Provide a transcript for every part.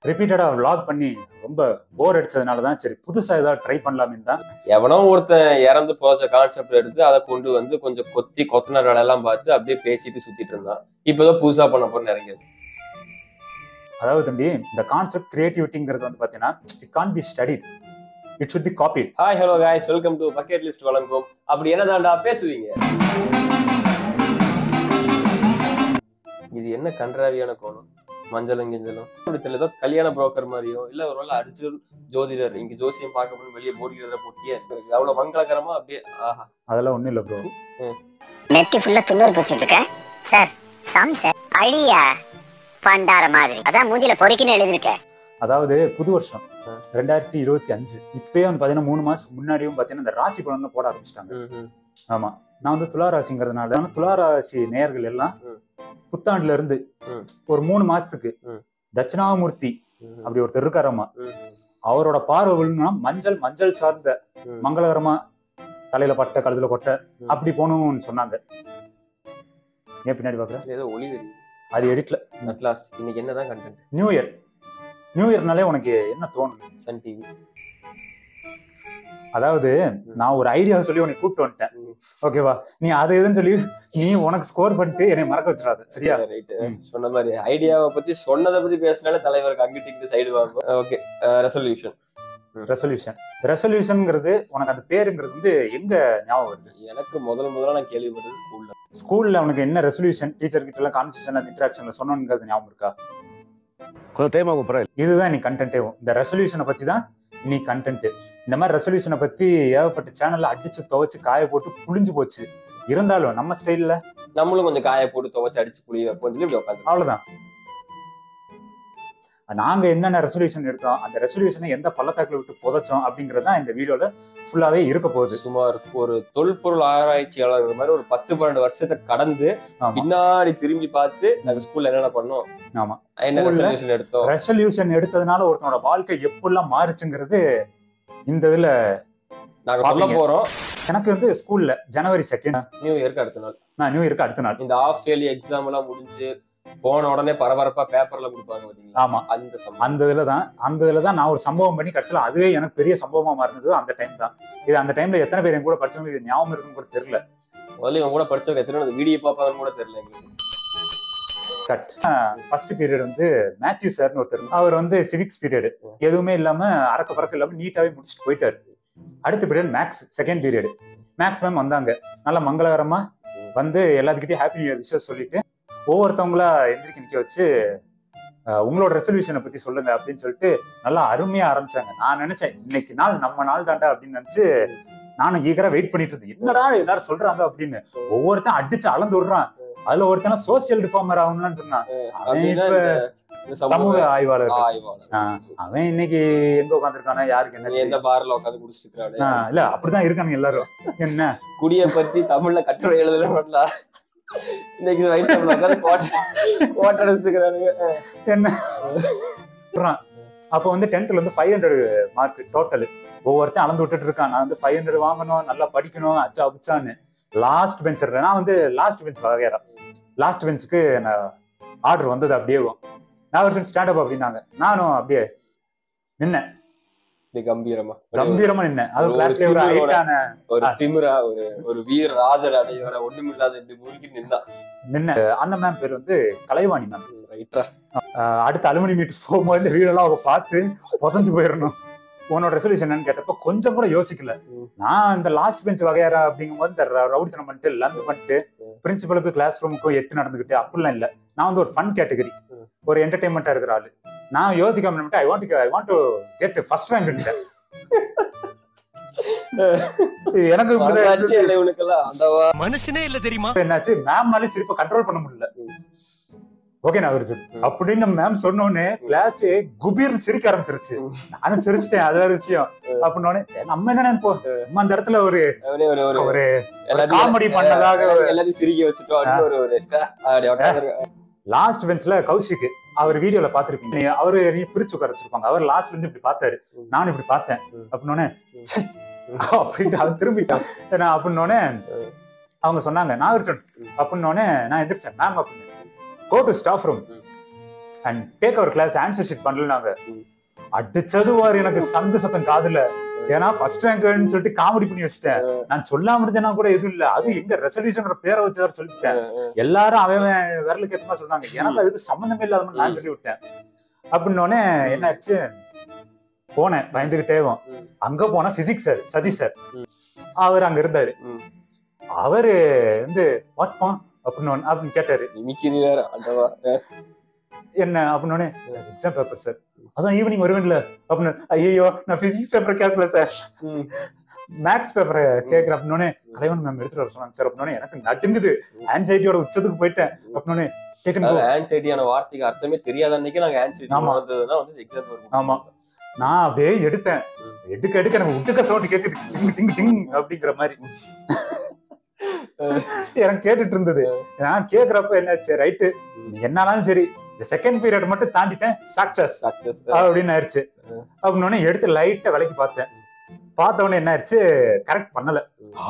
ரிப்பீட்டடா vlog பண்ணி ரொம்ப போர் அடிச்சதுனால தான் சரி புதுசா ஏதாவது ட்ரை பண்ணலாம்னு தான். எவனோ ஒருத்தன் இறந்து போச்ச கான்செப்ட் எடுத்து அதை கொண்டு வந்து கொஞ்சம் கொத்தனார் வேலை எல்லாம் பார்த்து அப்படியே பேசிட்டு சுத்திட்டு இருந்தான். இப்பதான் புதுசா பண்ண போறேன்னு இறங்கிருக்கு. அதாவது தம்பி, இந்த கான்செப்ட் கிரியேட்டிவிட்டிங்கிறது வந்து பாத்தீங்கன்னா it can't be studied, it should be copied. Hi hello guys, welcome to bucket list வழங்கும் அப்படி என்னதாண்டா பேசுவீங்க. இது என்ன கன்றாவியான கோணம், மஞ்சளும் கிஞ்சலும் ஏதோ கல்யாண புரோக்கர் மாதிரியோ இல்ல ஒரு வேளை அர்ஜுன் ஜோதிடர் இங்க ஜோசியம் பார்க்க போய் வெளியே போட்டிக்கிறத போட்டியே இருக்கு. அவ்வளவு மங்களகரமா அப்படியே ஆஹா. அதெல்லாம் ஒண்ணும் இல்ல ப்ரோ. நெத்தி ஃபுல்லா துண்ணூறு பூசிட்டு இருக்க சார். சாமி சார் அழியா பண்டார மாதிரி அதான் மூஞ்சில பொறுக்கின்னு எழுதிருக்க. அதாவது புது வருஷம் 2025 இப்பயே வந்து பாத்தீங்கன்னா 3 மாசம் முன்னாடியும் பாத்தீங்கன்னா இந்த ராசி பலன்ல போட ஆரம்பிச்சிட்டாங்க. ஆமா, நான் வந்து துலா ராசிங்கிறதுனால துலா ராசி நேயர்கள் எல்லாம் புத்தாண்டுல இருந்து ஒரு 3 மாசத்துக்கு தட்சிணாமூர்த்தி அப்படி ஒருத்தர் இருக்காரம்மா, அவரோட பார்வை விழுந்தா மஞ்சள் சார்ந்த மங்களகரமா தலையில பட்ட கழுத்துல கொட்ட அப்படி போகணும்னு சொன்னாங்க. ஏன் பின்னாடி பாக்குற ஏதோ ஒளி தெரியும், அது எடிட்ல. அட்லாஸ்ட் இன்னைக்கு என்னதான் கண்டென்ட்? நியூ இயர்னாலே உனக்கு என்ன தோணும்? Sun TV. அதாவது நான் ஒரு ஐடியா சொல்லி உனக்கு கூப்பிட்டு வந்துட்டேன், ஓகேவா? நீ அதை எதுன்னு சொல்லி நீ உனக்கு ஸ்கோர் பண்ணிட்டு என்னை மறக்க வச்சிடாத, சரியா? ரைட். சொன்ன மாதிரி ஐடியாவை பத்தி சொன்னதை பத்தி பேசினாலே தலைவருக்கு அங்கிட்டு சைடு வாங்க. ஓகே, ரெசல்யூஷன்ங்கிறது உனக்கு அந்த பேருங்கிறது வந்து எங்க ஞாபகம் வருது? எனக்கு முதல்ல நான் கேள்விப்பட்டது ஸ்கூல்ல உனக்கு என்ன ரெசல்யூஷன் டீச்சர் கிட்ட எல்லாம் கான்வர்சேஷன் இன்டராக்ஷன்ல சொன்னோங்கிறது ஞாபகம் இருக்கா? இதுதான் நீ கண்டென்ட்டே. இந்த ரெசல்யூஷனை பத்தி தான் நீ கண்டென்ட். இந்த மாதிரி ரெசல்யூஷனை பத்தி ஏகப்பட்ட சேனல்ல அடிச்சு துவைச்சு காய போட்டு புளிஞ்சு போச்சு. இருந்தாலும் நம்ம ஸ்டைல்ல நம்மளும் கொஞ்சம் காய போட்டு துவைச்சு அடிச்சு புளி வைப்போம், அவ்வளவுதான். நாங்க என்னென்ன ரெசல்யூஷன் எடுத்தோம், அந்த ரெசல்யூஷனை எந்த பள்ளத்தாக்குல விட்டு புதைச்சோம் அப்படிங்கறதா இந்த வீடியோல ஃபுல்லாவே இருக்க போகுது. சுமார் ஒரு தொல்பொருள் ஆராய்ச்சியாளர் மாதிரி ஒரு 10-12 வருஷத்தை கடந்து பின்னாடி திரும்பி பார்த்து நாங்க ஸ்கூல்ல என்னென்ன பண்ணோம், ஆமா என்ன ரெசல்யூஷன் எடுத்தோம், ரெசல்யூஷன் எடுத்ததுனால ஒருத்தனோட வாழ்க்கை எப்படிலாம் மாறுச்சுங்கிறது இந்த இதுல நாங்க சொல்ல போறோம். எனக்கு வந்து ஸ்கூல்ல ஜனவரி 2 நியூ இயர்க்கு அடுத்த நாள், நான் நியூ இயர்க்கு அடுத்த நாள் இந்த ஆஃப் இயர்லி எக்ஸாம் எல்லாம் முடிஞ்சு போன உடனே பரபரப்பா பேப்பர்ல கொடுப்பாங்க பாத்தீங்களா? ஆமா, அந்த இதுலதான் நான் ஒரு சம்பவம் பண்ணி கடைசியில அதுவே எனக்கு பெரிய சம்பவமா மாறினது அந்த டைம் தான். இது அந்த டைம்ல எத்தனை பேர் என் கூட படிச்சவங்க இது ஞாபகம் இருக்குன்னு கூட தெரியல. முதல்ல இவங்க கூட படிச்சவங்க எத்தனை வீடியோ பார்ப்பாங்கன்னு கூட தெரியல எங்களுக்கு. ஃபர்ஸ்ட் பீரியட் வந்து மேத்யூ சார்னு ஒருத்தர், அவர் வந்து சிவிக்ஸ் பீரியட் எதுவுமே இல்லாம அறக்க பறக்க இல்லாம நீட்டாவே முடிச்சுட்டு போயிட்டாரு. அடுத்த period maths second period. Maths ma'am வந்தாங்க, நல்லா மங்களகரமா வந்து எல்லாத்துக்கிட்டையும் ஹாப்பி நியூ இயர் விஷயம் சொல்லிட்டு ஒவ்வொருத்தவங்களா எந்திரிக்க நிக்க வச்சு உங்களோட ரெசல்யூஷனை பத்தி சொல்லுங்க அப்படின்னு சொல்லிட்டு நல்லா அருமையா ஆரம்பிச்சாங்க. நான் நினைச்சேன் இன்னைக்கு நாள் நம்ம நாள் தாண்டா அப்படின்னு நினைச்சு நானும் ஈகரா வெயிட் பண்ணிட்டு இருந்தேன், என்னடா எல்லாரும் சொல்றாங்க அப்படின்னு. ஒவ்வொருத்தன் அடிச்சு அளந்து விடுறான். அதுல ஒருத்தன சோசியல் ரிஃபார்மர் ஆகணும்னு சொன்னான், சமூக ஆய்வாளர். அவன் இன்னைக்கு எங்க உட்காந்துருக்கானா யாருக்கு என்ன, எந்த பார்ல உட்காந்து குடிச்சிட்டு இருக்கானு இல்ல அப்படிதான் இருக்காங்க எல்லாரும். என்ன குடிய பத்தி தமிழ்ல கட்டுரை எழுதல இன்னைக்கு என்ன அப்ப வந்து 10th வந்து 500 மார்க் டோட்டல். ஒவ்வொருத்தையும் அளந்து விட்டுட்டு இருக்கான், நான் வந்து 500 வாங்கணும், நல்லா படிக்கணும், அச்சா அபிச்சான்னு. லாஸ்ட் பெஞ்ச் இருக்கேன் நான் வந்து, லாஸ்ட் பெஞ்ச் வகையறேன். லாஸ்ட் பெஞ்சுக்கு ஆர்டர் வந்தது. அப்படியே நான் ஸ்டாண்டப் அப்படின்னாங்க, நானும் அப்படியே நின்னேன் கம்பீரமா நின்ன. அது கிளாஸ்ல ஒரு ஹைட்டான ஒரு திமிரா ஒரு வீர ராஜராஜ ஒண்ணுமில்லாத இப்படி முறுக்கி நின்ன. அந்த மேம் பேர் வந்து கலைவாணி மேம். அடுத்த அலுமினி மீட் போகும்போது இந்த வீடெல்லாம் அவங்க பார்த்து புதஞ்சு போயிடணும். உன்னோட ரெசல்யூஷன் என்னன்னு கேட்டப்ப கொஞ்சம் கூட யோசிக்கல. நான் இந்த லாஸ்ட் பெஞ்ச் வகையாரா அப்படிங்கும் போது இந்த ரவுடித்தனம் பண்ணிட்டு லந்து பண்ணிட்டு பிரின்சிபலுக்கு கிளாஸ் ரூமுக்கும் எட்டு நடந்துகிட்டு அப்படிலாம் இல்ல. நான் வந்து ஒரு ஃபன் கேட்டகரி, ஒரு என்டர்டைன்மெண்டா இருக்கிற ஆளு. நான் யோசிக்காம I want to get first rank. எனக்கு மனுஷனே இல்ல தெரியுமா, என்னாச்சு மேம்னாலே சிரிப்பை கண்ட்ரோல் பண்ண முடியல. ஓகே நான் அப்படின்னு மேம் சொன்னோடனே கிளாஸ் குபீர்னு சிரிக்க ஆரம்பிச்சிருச்சு. நானும் சிரிச்சிட்டேன், அது ஒரு விஷயம். அப்படின்னோடனே நம்ம என்ன நினைப்போம், நம்ம அந்த இடத்துல ஒரு காமெடி பண்ணதாக எல்லாத்தையும் சிரிக்க வச்சுட்டோம். லாஸ்ட் பெஞ்ச்ல கௌஷிக், அவர் வீடியோல பாத்திருப்பீங்க, அவரு பிரிச்சு உட்கார வச்சிருப்பாங்க. அவர் லாஸ்ட்ல இருந்து இப்படி பார்த்தாரு, நானும் இப்படி பார்த்தேன். அப்படின்னோடனே அப்படின்ட்டு அவன் திரும்பிட்டான். அப்படின்னோடனே அவங்க சொன்னாங்க நான் அப்படின்னோடனே நான் எந்திரிச்சேன், மேம் அப்படின்னு go to staff room. And take your class answer sheet பண்ணலாங்க. அடிச்சதுவாரு எனக்கு சங்கு சத்தம் காதுல. ஏன்னா ஃபர்ஸ்ட் ரேங்க்னு சொல்லிட்டு காமெடி பண்ணி வச்சுட்டேன். நான் சொல்லாம இருந்தேன்னா கூட எதுவும் இல்ல. அது எங்க ரெசல்யூஷன் பேரை வச்சு சொல்லிட்டேன். எல்லாரும் அவன் விரலுக்கு ஏத்த மாதிரி சொன்னாங்க. எனக்கு அதுக்கு சம்பந்தமே இல்லாத நான் சொல்லி விட்டேன். அப்படின்னோடனே என்ன ஆயிடுச்சு, போனேன் பயந்துகிட்டேவும். அங்க போனா பிசிக்ஸ் சார் சதீஷ் சார் அவர் அங்க இருந்தாரு. அவரு வந்து வாட்பா அப்படின்னு கேட்டாரு. என்ன அப்படின்னோடனே எக்ஸாம் பேப்பர் சார், அதான் ஈவினிங் வருவேன்ல அப்படின்னு. ஐயோ நான் பிசிக்ஸ் பேப்பர் கேட்கல சார், மேக்ஸ் பேப்பரை கேட்கறேன் அப்படின்னோடனே தலைவன் மேம் எடுத்துட்டு வர சொன்னாங்க சார் அப்படின்னோடனே எனக்கு நடுங்குது. ஆன்சைட்டியோட உச்சத்துக்கு போயிட்டேன். அப்படின்னோடனே ஆன்சைட்டியான வார்த்தைக்கு அர்த்தமே தெரியாத அன்னைக்கு நாங்க ஆன்சைட்டி வந்து எக்ஸாம். ஆமா, நான் அப்படியே எடுத்தேன். எடுக்க எனக்கு உட்டுக்க சவுண்ட் கேக்குது, டிங் டிங் டிங் அப்படிங்கிற மாதிரி எனக்கு கேட்டுட்டு இருந்தது. நான் கேக்குறப்ப என்னாச்சு, ரைட்டு என்னாலும் சரி செகண்ட் பீரியட் மட்டும் தாண்டிட்டேன், சக்சஸ் அப்படின்னு ஆயிடுச்சு. அப்படின்னு எடுத்து லைட்டா விலைக்கு பார்த்தேன். பார்த்த உடனே என்ன ஆயிடுச்சு, கரெக்ட் பண்ணல.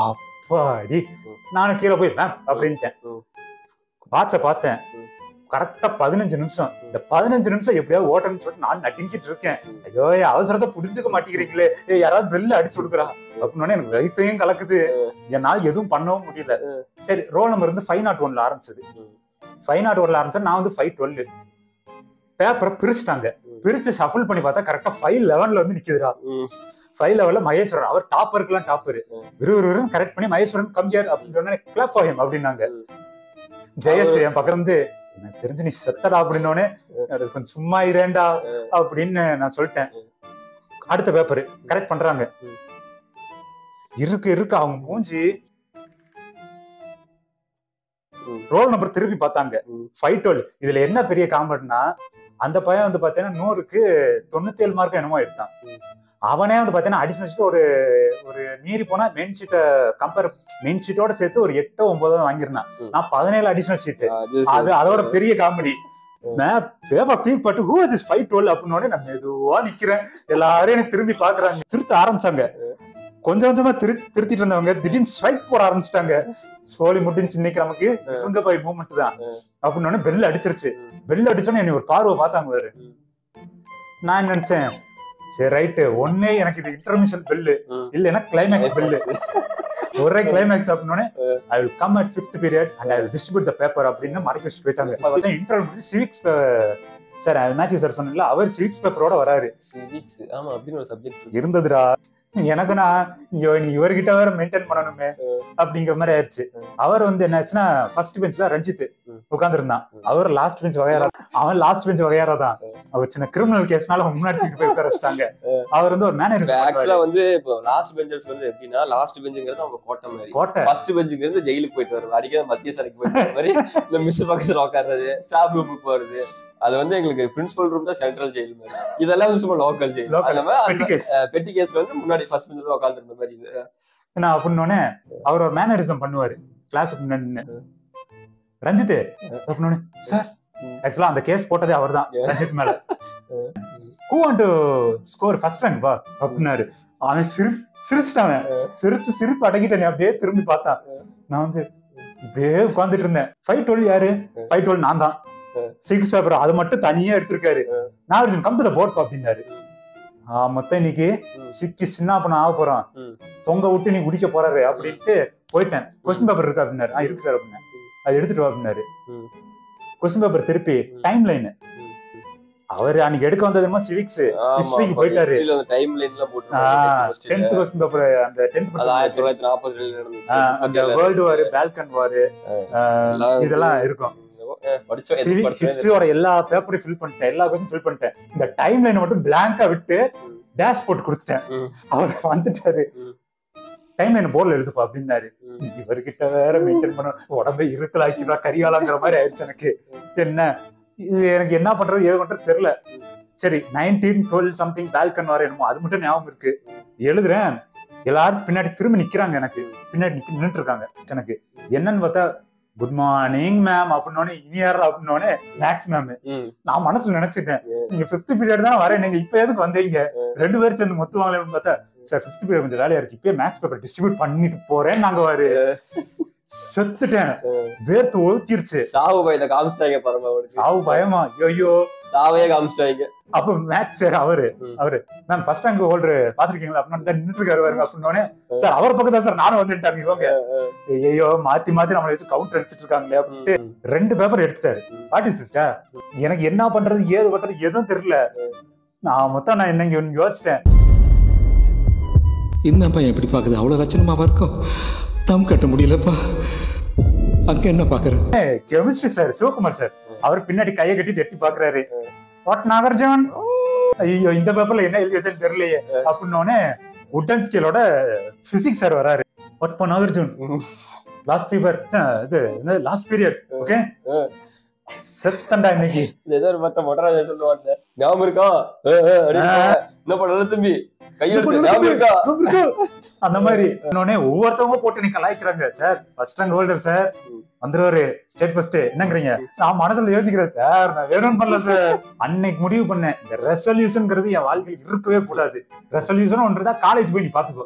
அப்பாடி நானும் கீழே போய் மேம் அப்படின்ட்டேன். வாட்ச பார்த்தேன், கரெக்டா 15 நிமிஷம். இந்த 15 நிமிஷம் எப்படியாவது ஓட்டணும்னு சொல்லிட்டு நான் நட்டிங்கிட்டு இருக்கேன். ஐயோ அவசரத்தை புரிஞ்சுக்க மாட்டேங்கிறீங்களே, யாராவது பெல்ல அடிச்சு கொடுக்குறா அப்படின்னு எனக்கு வயிற்றையும் கலக்குது. என்னால் எதுவும் பண்ணவும் முடியல. சரி, ரோல் நம்பர் வந்து 501ல ஆரம்பிச்சது. 501ல ஆரம்பிச்சா நான் வந்து 512. பேப்பரை பிரிச்சுட்டாங்க. பிரிச்சு ஷஃபிள் பண்ணி பார்த்தா கரெக்டா 511ல வந்து நிக்குதுடா. 511ல மகேஸ்வரன், அவர் டாப்பருக்குலாம் டாப்பரு. விறுவிறுன்னு கரெக்ட் பண்ணி மகேஸ்வரன் கம்மியார் அப்படின்னு கிளாப் ஃபார் ஹிம் அப்படின்னாங்க. ஜெயஸ் என் பக்கம் வந்து எனக்கு தெரிஞ்சு நீ செத்தடா அப்படின்னோடனே கொஞ்சம் சும்மா இரேண்டா அப்படின்னு நான் சொல்லிட்டேன். அடுத்த பேப்பர் கரெக்ட் பண்றாங்க. இருக்கு அவங்க மூஞ்சி ரோல் நம்பர் திருப்பி பார்த்தாங்க 512. இதுல என்ன பெரிய காமெடினா, அந்த பையன் வந்து பாத்தீங்கன்னா 100க்கு 97 மார்க் என்னமோ எடுத்தான். அவனே வந்து பாத்தீங்கன்னா அடிஷனல் ஒரு ஒரு மீறி போனா மெயின் ஷீட்டை மெயின் ஷீட்டோட சேர்த்து ஒரு 8 9 வாங்கிருந்தான். நான் 17 அடிஷனல் ஷீட். அது அதோட பெரிய காமெடி. தூக்கிப்பட்டு ஹூ இஸ் 512 அப்படின்னு நான் மெதுவா நிக்கிறேன். எல்லாரும் எனக்கு திரும்பி பாக்குறாங்க. திருத்த ஆரம்பிச்சாங்க. கொஞ்சம் கொஞ்சமா திருத்திட்டு இருந்தவங்க திடீர்னு ஸ்ட்ரைக் போட ஆரம்பிச்சிட்டாங்க. சோழி முடிஞ்சு இன்னைக்கு நமக்கு இவங்க போய் மூவ்மெண்ட் தான் அப்படின்னு பெல் அடிச்சிருச்சு. பெல் அடிச்சோன்னு என்னை ஒரு பார்வை பார்த்தாங்க வேறு. நான் நினைச்சேன், சரி ரைட்டு, ஒன்னே எனக்கு இது இன்டர்மிஷன் பெல்லு இல்லைன்னா கிளைமேக்ஸ் பெல்லு. ஒரே கிளைமேக்ஸ் அப்படின்னோடனே I will come at 5th period and I will distribute the paper அப்படின்னு மடக்கி வச்சுட்டு போயிட்டாங்க. Interview civics sir Matthew sir சொன்னீங்களா, அவர் சிவிக்ஸ் பேப்பரோட வராரு. சிவிக்ஸ் ஆமா அப்படின்னு ஒரு சப்ஜெக்ட் இருந்ததுடா. எனக்குன்னா இவர்கிட்ட வேற மெயின்டைன் பண்ணணுமே அப்படிங்கிற மாதிரி ஆயிடுச்சு. அவர் வந்து என்னாச்சுன்னா ஃபர்ஸ்ட் பெஞ்ச்ல ரஞ்சித் உட்கார்ந்து இருந்தான். அவர் லாஸ்ட் பெஞ்ச் வகையாரா, அவன் லாஸ்ட் பெஞ்ச் வகையாரா தான். அவர் சின்ன கிரிமினல் கேஸ்னால முன்னாடி போய் உட்கார வச்சிட்டாங்க. அவர் வந்து ஒரு மேனேஜர். ஆக்சுவலா வந்து இப்போ லாஸ்ட் பெஞ்சர்ஸ் வந்து எப்படின்னா, லாஸ்ட் பெஞ்சுங்கிறது அவங்க கோட்டை மாதிரி. ஃபர்ஸ்ட் பெஞ்சுங்கிறது ஜெயிலுக்கு போயிட்டு வருவாரு, அடிக்கடி மத்திய சிறைக்கு போயிட்டு வர மாதிரி. இந்த மிஸ் பக்கத்துல உட்கார்றது, ஸ்டாஃப் ரூமுக்கு போறது, அது வந்து எங்களுக்கு பிரின்சிபல் ரூம் தான் சென்ட்ரல் ஜெயில் மாதிரி. இதெல்லாம் சும்மா லோக்கல் ஜெயில். பெட்டி கேஸ்ல வந்து முன்னாடி ஃபர்ஸ்ட் பெஞ்ச்ல உட்கார்ந்து இருந்த மாதிரி. என்ன அப்படின்னோடனே அவர் ஒரு மேனரிசம் பண்ணுவாரு கிளாஸுக்கு முன்னாடி. ரஞ்சித் அப்படின்னோடனே சார் ஆக்சுவலா அந்த கேஸ் போட்டதே அவர் தான் ரஞ்சித் மேல. Who want to score first rank பா அப்படின்னாரு. அவன் சிரிச்சுட்டான். சிரிப்பு அடங்கிட்டேன். அப்படியே திரும்பி பார்த்தான். நான் வந்து இப்படியே உட்கார்ந்துட்டு இருந்தேன். 512 யாரு? 512 நான் தான். 6 பேப்பர் அது மட்டும் தனியா எடுத்திருக்காரு. நான் கம் டு தி போர்ட் அப்படின்னாரு. மொத்தம் இன்னைக்கு சிக்கி சின்ன பண்ண ஆக போறான், தொங்க விட்டு நீ குடிக்க போறாரு அப்படின்ட்டு போயிட்டேன். கொஸ்டின் பேப்பர் இருக்கு அப்படின்னாரு. இருக்கு சார் அப்படின்னா. அது எடுத்துட்டு வா அப்படின்னாரு. கொஸ்டின் பேப்பர் திருப்பி டைம் லைன் அவர் அன்னைக்கு எடுக்க வந்ததுமா சிவிக்ஸ் ஹிஸ்டரிக்கு போயிட்டாரு. 10th கொஸ்டின் பேப்பர் அந்த 10th 1942 நடந்துச்சு. அந்த வேர்ல்ட் வார், பால்கன் வார் இதெல்லாம் இருக்கும். ஹிஸ்டரியோட எல்லா பேப்பரையும் ஃபில் பண்ணிட்டேன், எல்லா கொஸ்டின் ஃபில் பண்ணிட்டேன். இந்த டைம் லைன் மட்டும் பிளாங்கா விட்டு டேஷ் போட்டு கொடுத்துட்டேன். அவர் வந்துட்டாரு. டைம் லைன் போர்ட்ல எழுதுப்பா அப்படின்னாரு. இவர்கிட்ட வேற மெயின்டைன் பண்ண உடம்பே இருக்கலாக்கிடா கரியாலாங்கிற மாதிரி ஆயிடுச்சு எனக்கு. என்ன எனக்கு என்ன பண்றது ஏது பண்றது தெரியல. சரி 1912 சம்திங் பால்கன் வார் என்னமோ அது மட்டும் ஞாபகம் இருக்கு. எழுதுறேன். எல்லாரும் பின்னாடி திரும்பி நிக்கிறாங்க. எனக்கு பின்னாடி நின்றுட்டு இருக்காங்க. எனக்கு என்னன்னு பார்த்தா குட் மார்னிங் மேம் அப்படின்னோடனே இனியார் அப்படின்னோடனே மேக்ஸ் மேம். நான் மனசுல நினைச்சிட்டேன், நீங்க 5th பீரியட் தான் வரேன், நீங்க இப்ப எதுக்கு வந்தீங்க? 2 பேரும் சேர்ந்து மொத்துவாங்களேன்னு பார்த்தா சார் 5th பீரியட் கொஞ்சம் வேலையா இருக்கு, இப்பயே மேக்ஸ் பேப்பர் டிஸ்ட்ரிபியூட் பண்ணிட்டு போறேன். நாங்க வாரு செத்துட்டேன். வேர்த்து ஒழுக்கிருச்சு. சாவு பயத்தை காமிச்சிட்டாங்க பாருங்க. சாவு பயமா? ஐயோ சாவையே காமிச்சிட்டாங்க. அப்ப மேத்ஸ் சார் அவரு மேம் ஃபர்ஸ்ட் ரேங்க் ஹோல்டர் பாத்திருக்கீங்களா அப்படின்னு நின்றுட்டு இருக்காரு பாருங்க. அப்படின்னோடனே சார் அவர் பக்கம் தான் சார் நானும் வந்துட்டாங்க இவங்க. ஐயோ மாத்தி மாத்தி நம்மள வச்சு கவுண்டர் அடிச்சிட்டு இருக்காங்களே அப்படின்ட்டு 2 பேப்பர் எடுத்துட்டாரு. வாட் இஸ் சிஸ்டர், எனக்கு என்ன பண்றது ஏது பண்றது எதுவும் தெரியல. நான் என்ன யோசிச்சிட்டேன், இந்த பையன் எப்படி பாக்குது, அவ்வளவு லட்சணமாவா இருக்கும், தம் கட்ட முடியலப்பா. அங்க என்ன பாக்குறேன், கெமிஸ்ட்ரி சார் சிவகுமார் சார் அவர் பின்னாடி கையை கட்டிட்டு எட்டி பாக்குறாரு. வாட் நாகார்ஜுன், ஐயோ இந்த பேப்பர்ல என்ன எழுதி வச்சேன்னு தெரியலையே அப்படின்னோடனே உட்டன் ஸ்கேலோட பிசிக்ஸ் சார் வராரு. வாட் நாகார்ஜுன், லாஸ்ட் பேப்பர் இது லாஸ்ட் பீரியட் ஓகே செத்தண்டா இன்னைக்கு. ஏதோ ஒரு மத்த மொட்டராஜ சொல்லுவாங்க ஞாபகம் இருக்கா, என்ன பண்ணல தம்பி கையெழுத்து ஞாபகம் இருக்கா அந்த மாதிரி ஒவ்வொருத்தவங்க போட்டு நீ கலாய்க்கிறாங்க. Sir first rank holder sir வந்துருவாரு ஸ்டேட் ஃபர்ஸ்ட் என்னங்கறீங்க, நான் மனசுல யோசிக்கிறேன் சார் நான் வேணும்னு பண்ணல சார். அன்னைக்கு முடிவு பண்ணேன் இந்த ரெசல்யூஷன்ங்கிறது என் வாழ்க்கையில இருக்கவே கூடாது. ரெசல்யூஷன் ஒன்றதா காலேஜ் போய் நீ பாத்துக்கோ,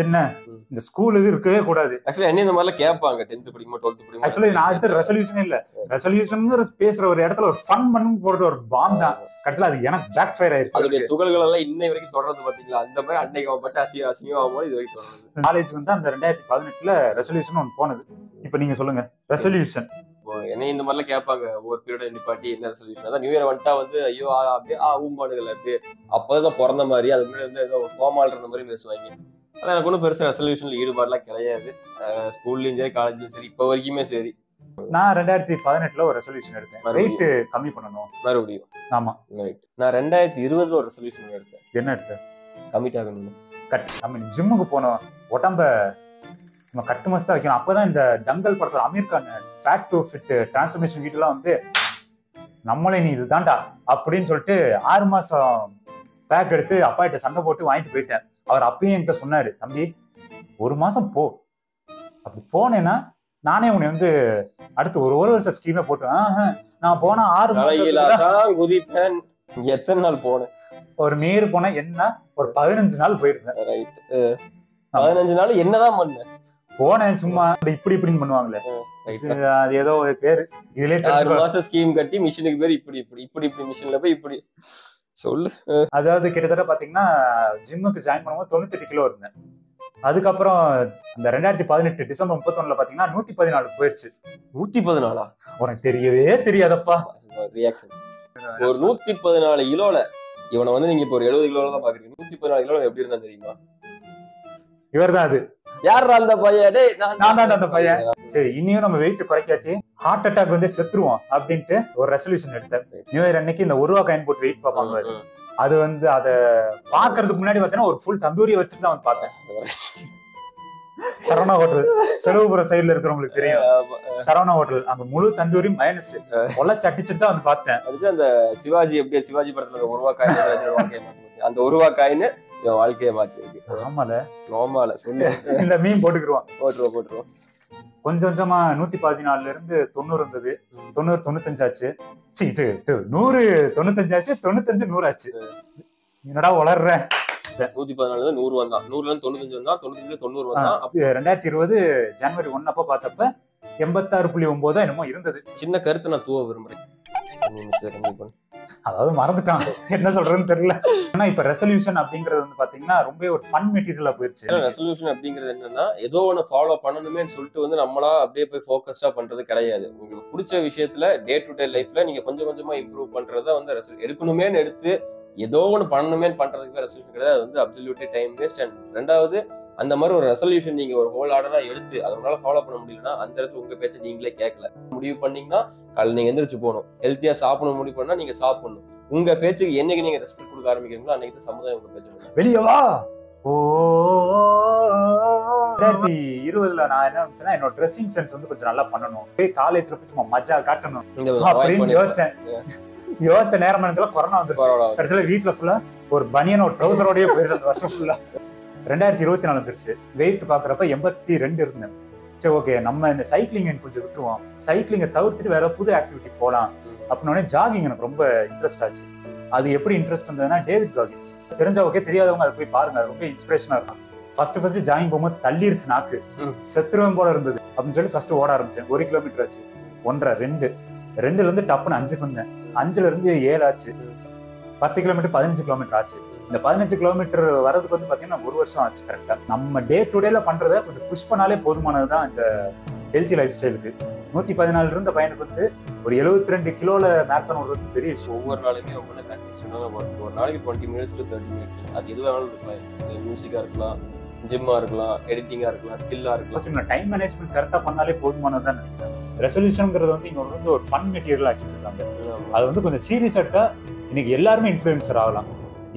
என்ன இந்த ஸ்கூல் இது இருக்கவே கூடாது. ஆக்சுவலி என்ன இந்த மாதிரில கேட்பாங்க 10th படிக்கும்போது 12th படிக்கும்போது. ஆக்சுவலி நான் அடுத்த ரெசல்யூஷன் இல்ல, ரெசல்யூஷன்ங்கிற பேசுற ஒரு இடத்துல ஒரு ஃபன் பண்ணு போடுற ஒரு பாம் தான். கடைசியில அது எனக்கு பேக் ஃபயர் ஆயிருச்சு. அதோட துகள்கள் எல்லாம் இன்னை வரைக்கும் தொடர்ந்து பாத்தீங்களா, அந்த மாதிரி அன்னைக்கு பட்டு அசிங்கமாகும் இது வரைக்கும் தொடர்ந்து. காலேஜ் வந்து அந்த 2018ல ரெசல்யூஷன் ஒன்று போனது. இப்ப நீங்க சொல்லுங்க ரெசல்யூஷன். என்ன இந்த மாதிரிலாம் கேட்பாங்க ஒவ்வொரு பீரியட் நிப்பாட்டி என்ன ரெசல்யூஷன். அதான் நியூ இயர் வந்துட்டா வந்து ஐயோ அப்படியே ஊம்பாடுகள் அப்படியே அப்பதான் பிறந்த மாதிரி அது முன்னாடி வந்து ஏதோ கோமாள்ற மாதிரி பேசுவாங்க. அதான் எனக்கு ஒன்றும் பெருசா ரெசல்யூஷன்ல ஈடுபாடுலாம் கிடையாது. ஸ்கூல்லயும் சரி காலேஜ்லயும் சரி இப்போ வரைக்குமே சரி. நான் 2018ல ஒரு ரெசல்யூஷன் எடுத்தேன், வெயிட் கம்மி பண்ணணும் மறுபடியும். ஆமா ரைட். நான் 2020ல ஒரு ரெசல்யூஷன் எடுத்தேன். என்ன எடுத்தேன், கமிட் ஆகணும். நம்ம ஜிம்முக்கு போனோம், உடம்ப நம்ம கட்டு மஸ்தா வைக்கணும். அப்பதான் இந்த டங்கல் படத்துல Aamir Khan fat to fit transformation வீட்டுலாம் வந்து நம்மளே நீ இதுதான்டா அப்படின்னு சொல்லிட்டு 6 மாசம் பேக் எடுத்து அப்பா கிட்ட சண்டை போட்டு வாங்கிட்டு போயிட்டேன். அவர் அப்பயும் என்கிட்ட சொன்னாரு, தம்பி 1 மாசம் போ, அப்படி போனேன்னா நானே உன்னை வந்து அடுத்து ஒரு வருஷம் ஸ்கீமே போட்டுவேன். நான் போனா 6 மாசம் குதிப்பேன். எத்தனை நாள் போனேன், ஒரு மீறு போனா என்ன ஒரு 15 நாள் போயிருக்கேன். ரைட். 15 நாள் என்னதான் பண்ண போனேன், சும்மா இப்படி இப்படின்னு பண்ணுவாங்களே அது ஏதோ ஒரு பேரு. இதுல 6 மாசம் ஸ்கீம் கட்டி மிஷினுக்கு பேர் இப்படி இப்படி இப்படி இப்படி மிஷின்ல போய் இப்படி சொல்லு. அதாவது கிட்டத்தட்ட பாத்தீங்கன்னா ஜிம்முக்கு ஜாயின் பண்ணும்போது 98 கிலோ இருந்தேன். அதுக்கப்புறம் அந்த 2018 டிசம்பர் 31ல பாத்தீங்கன்னா 114 போயிருச்சு. 114 உனக்கு தெரியவே தெரியாதப்பா ரியாக்ஷன். ஒரு 114 கிலோல இவனை வந்து நீங்க இப்ப ஒரு 70 கிலோல தான் பாக்குறீங்க. 114 கிலோ எப்படி இருந்தா தெரியுமா? இவர்தான் அது. யாரா அந்த பையன்? நான் தான் அந்த பையன். சரி இனியும் நம்ம வெயிட் குறைக்காட்டி ஹார்ட் அட்டாக் வந்து செத்துருவோம் அப்படின்ட்டு ஒரு ரெசல்யூஷன் எடுத்தேன். நியூ இயர் அன்னைக்கு இந்த 1 ரூபா காயின் போட்டு வெயிட் பார்ப்பாங்க. அது வந்து அத பாக்குறதுக்கு முன்னாடி பாத்தீங்கன்னா ஒரு ஃபுல் தந்தூரியை வச்சுட்டு தான் வந்து பார்த்தேன். சரவணா ஹோட்டல் செலவுபுரம் சைடுல இருக்கிறவங்களுக்கு தெரியும், சரவணா ஹோட்டல் அந்த முழு தந்தூரி மைனஸ் ஒல்லச்சு அடிச்சுட்டு தான் வந்து பார்த்தேன். அந்த சிவாஜி எப்படியா சிவாஜி படத்துல 1 ரூபா காயின் அந்த 1 ரூபா காயின் என் வாழ்க்கையை மாத்திருக்கு. ஆமால நோமால சொல்லி இந்த மீன் போட்டுருவோம். கொஞ்சம் கொஞ்சமா 114ல இருந்து 90 இருந்தது, 90 95 ஆச்சு, 100 95 ஆச்சு, 95 100 ஆச்சு. என்னடா வளர்ற? 114 100 வந்தான், 100ல 95 வந்தான், 95 90 வந்தான். 2020 ஜனவரி 1 அப்ப பார்த்தப்ப 86.9 என்னமோ இருந்தது. சின்ன கருத்து நான் தூவ விரும்புறேன். அதாவது மறந்துட்டான் என்ன சொல்றதுன்னு தெரியல. ஆனா இப்ப ரெசல்யூஷன் அப்படிங்கறது வந்து பாத்தீங்கன்னா ரொம்ப ஒரு ஃபன் மெட்டீரியலா போயிருச்சு. ரெசல்யூஷன் அப்படிங்கிறது என்னன்னா ஏதோ ஒன்னு ஃபாலோ பண்ணணுமே சொல்லிட்டு வந்து நம்மளா அப்படியே போய் ஃபோக்கஸ்டா பண்றது கிடையாது. உங்களுக்கு பிடிச்ச விஷயத்துல டே டு டே லைஃப்ல நீங்க கொஞ்சம் கொஞ்சமா இம்ப்ரூவ் பண்றத வந்து எடுக்கணுமேன்னு எடுத்து ஏதோ ஒன்று பண்ணணுமே பண்றதுக்கு ரெசல்யூஷன் கிடையாது. அது வந்து அப்சல்யூட்லி டைம் வேஸ்ட். அண்ட் ரெண்டாவது அந்த மாதிரி ஒரு ரெசல்யூஷன் நீங்க ஒரு ஹோல் ஆர்டரா எடுத்து அதனால ஃபாலோ பண்ண முடியலன்னா அந்த இடத்துல உங்க பேச்சை நீங்களே கேட்கல. முடிவு பண்ணீங்கன்னா காலையில் நீங்க எந்திரிச்சு போகணும், ஹெல்த்தியா சாப்பிடணும் முடிவு பண்ணா நீங்க சாப்பிடணும். உங்க பேச்சுக்கு என்னைக்கு நீங்க ரெஸ்பெக்ட் கொடுக்க ஆரம்பிக்கிறீங்களோ அன்னைக்கு சமுதாயம் உங்க பேச்சு வெளியே வா. 2020ல நான் என்ன நினைச்சேன்னா என்னோட ட்ரெஸ்ஸிங் சென்ஸ் வந்து கொஞ்சம் நல்லா பண்ணணும், காலேஜ்ல போய் மஜா காட்டணும் அப்படின்னு யோசிச்ச நேரம் கொரோனா வந்துருச்சு. கடைசியில வீட்டுல ஃபுல்லா ஒரு பனியன் ஒரு ட்ரௌசரோடய போயிருச்சு அந்த வருஷம் ஃபுல்லா. 2024 வந்துருச்சு. வெயிட் பாக்குறப்ப 82 இருந்தேன். சரி ஓகே நம்ம இந்த சைக்கிளிங் கொஞ்சம் விட்டுருவோம், சைக்கிளிங்கை தவிர்த்துட்டு வேற புது ஆக்டிவிட்டி போகலாம் அப்படின்னோடனே ஜாகிங் எனக்கு ரொம்ப இன்ட்ரெஸ்ட் ஆச்சு. அது எப்படி இன்ட்ரெஸ்ட் இருந்ததுன்னா டேவிட் காகின்ஸ் தெரிஞ்சவங்க தெரியாதவங்க அதை போய் பாருங்க, ரொம்ப இன்ஸ்பிரேஷனா இருக்கும். ஃபர்ஸ்ட் ஜாகிங் போகும்போது தள்ளிருச்சு நாக்கு, செத்துருவன் போல இருந்தது அப்படின்னு சொல்லி ஃபர்ஸ்ட் ஓட ஆரம்பிச்சேன். 1 கிலோமீட்டர் ஆச்சு, 1.5 2 2ல இருந்து டப்புன்னு 5க்கு வந்தேன். 5ல இருந்து 7 ஆச்சு. 10 கிலோமீட்டர் 15 கிலோமீட்டர் ஆச்சு. இந்த 15 கிலோமீட்டர் வரதுக்கு வந்து பாத்தீங்கன்னா 1 வருஷம் ஆச்சு கரெக்டா. நம்ம டே டு டேல பண்றத கொஞ்சம் புஷ் பண்ணாலே போதுமானதுதான் இந்த ஹெல்த்தி லைஃப் ஸ்டைலுக்கு. 114 இருந்த பையனுக்கு வந்து ஒரு 72 கிலோல மேரத்தான் ஓடுறது பெரிய விஷயம். ஒவ்வொரு நாளுமே அவங்க கன்சிஸ்டன்டான ஒர்க். ஒரு நாளைக்கு 20 minutes to 30 minutes, அது எது வேணாலும் இருக்கலாம். மியூசிக்கா இருக்கலாம், ஜிம்மா இருக்கலாம், எடிட்டிங்கா இருக்கலாம், ஸ்கில்லா இருக்கலாம். டைம் மேனேஜ்மெண்ட் கரெக்டா பண்ணாலே போதுமானதுதான் நினைக்கிறேன். ரெசல்யூஷன்ங்கிறது வந்து இங்க வந்து ஒரு ஃபன் மெட்டீரியல் ஆக்கிட்டு இருக்காங்க. அது வந்து கொஞ்சம் சீரியஸ் எடுத்தா இன்னைக்கு எல்லாருமே இன்ஃபுளுசர் ஆகலாம்,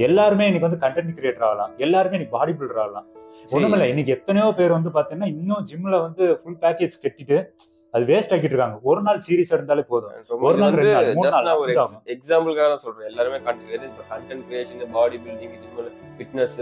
எல்லாருமே இன்னைக்கு வந்து கண்டென்ட் கிரியேட்டர் ஆகலாம், எல்லாருமே இன்னைக்கு பாடி பில்டர் ஆகலாம். ஒண்ணுமில்ல, இன்னைக்கு எத்தனையோ பேர் வந்து பாத்தீங்கன்னா இன்னும் ஜிம்ல வந்து ஃபுல் பேக்கேஜ் கட்டிட்டு அது வேஸ்ட் ஆக்கிட்டு இருக்காங்க. ஒரு நாள் சீரியஸ் எடுத்தாலே போதும். ஒரு நாள் 2 நாள் 3 நாள் ஒரு எக்ஸாம்பிளுக்காக தான் சொல்றேன். எல்லாருமே content creation, body building, gym, fitness,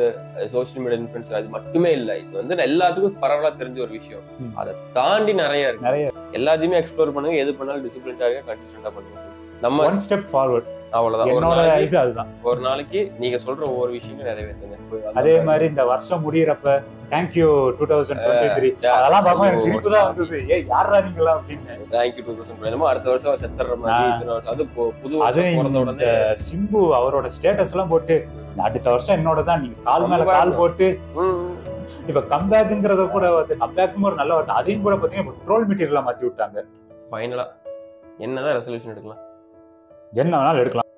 social media influencer அது மட்டுமே இல்லை. இது வந்து எல்லாத்துக்கும் பரவலா தெரிஞ்ச ஒரு விஷயம். அதை தாண்டி நிறைய இருக்கு. எல்லாத்தையுமே எக்ஸ்ப்ளோர் பண்ணுங்க. எது பண்ணாலும் டிசிப்ளினா இருங்க, கன்சிஸ்டன்டா பண்ணுங்க சார். நம்ம ஒன் ஸ்டெப் ஃபார்வர்ட். அவ்வளவுதான். ஒரு நாளைக்கு நீங்க சொல்ற ஒவ்வொரு விஷயங்களும் நிறைவேற்றுங்க. அதே மாதிரி இந்த வருஷம் முடியறப்ப தேங்க்யூ 2023 அதெல்லாம் பார்க்கும் எனக்கு சிரிப்பு தான் வந்தது. ஏய் யாரா நீங்களா அப்படின்னு. தேங்க்யூ 2023 அடுத்த வருஷம் செத்துற மாதிரி. அது புது வருஷம். சிம்பு அவரோட ஸ்டேட்டஸ் எல்லாம் போட்டு அடுத்த வருஷம் என்னோட தான், நீங்க கால் மேல கால் போட்டு இப்ப கம்பேக்குங்கிறத கூட கம்பேக்கும் ஒரு நல்ல வார்த்தை. அதையும் கூட பாத்தீங்கன்னா ட்ரோல் மெட்டீரியலா மாத்தி விட்டாங்க. ஃபைனலா என்னதான் ரெசல்யூஷன் எடுக்கலாம்? என்ன வேணாலும் எடுக்கலாம்.